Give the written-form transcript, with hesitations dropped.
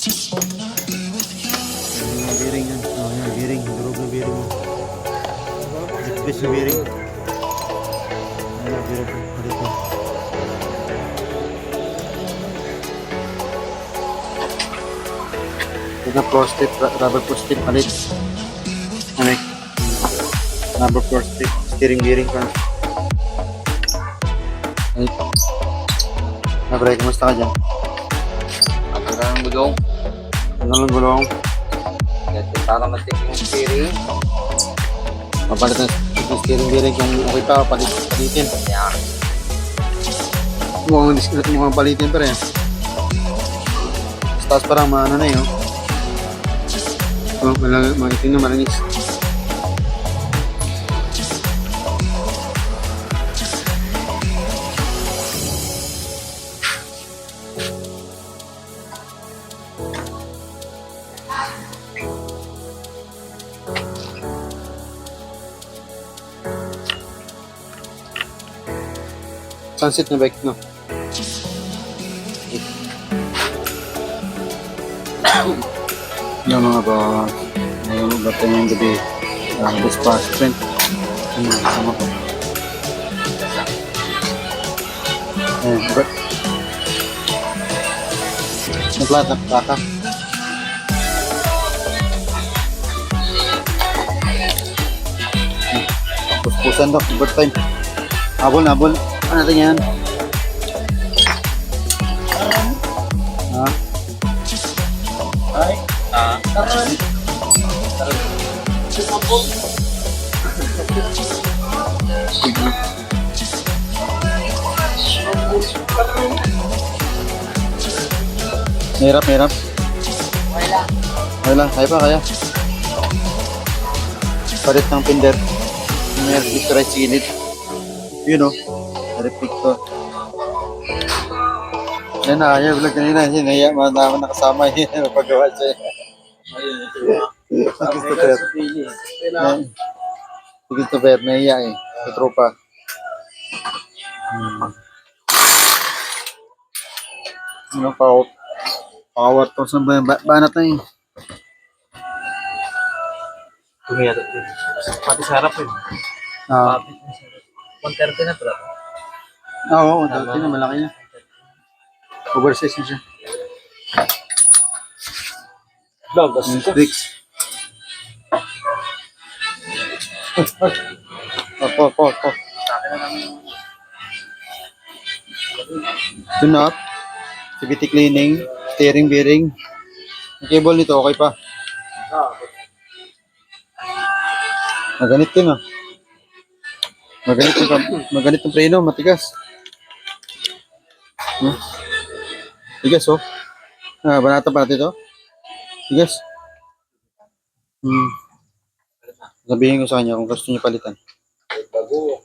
Yung bearing yan. Oh, yan, bearing. Durog na bearing mo. Best na bearing. Ayan, durog na. Palit mo. Ito prostate, rubber prostate palit. Ano eh? Rubber prostate, steering bearing pa. Ay. Nabre, kumusta ka dyan? Ang ng gulong. Ano lang gulong? Kasi para matik yung steering. Mapalit ng steering bearing kung okay pa, palitin. Kaya, Mukhang palitin pa rin. Taas parang maano na yun. Oh, magiting na marinis. Sunset na bike, no? Yung mga ba, ngayon ba tayo ng gabi, dispatch print. Sama ko. Ayan, but, nagplata. Puspusan daw, overtime. Abol. Ano natin yan? Ha? Mahirap. Wala. Kaya. Palit ng pinder. May reflector ay silid. Yun o. Reflector. Yan na, kaya vlog kanina. Hinaya, naman nakasama. Paggawa siya. Christopher, nahiya eh. Sa tropa. Ano pa ako? Power to sa banat na eh. tumiyat. Pati sa harap yun. Ah, 130 na pala. oo, dati na malaki na. Oversize na siya. Bagas. Tricks. Po. Tune up. CVT cleaning. Steering bearing. Ang cable nito okay pa. Maganit din ah. Maganit yung preno, matigas. Tigas oh. Banata pa natin ito. Tigas. Sabihin ko sa kanya kung gusto niya palitan. Bago.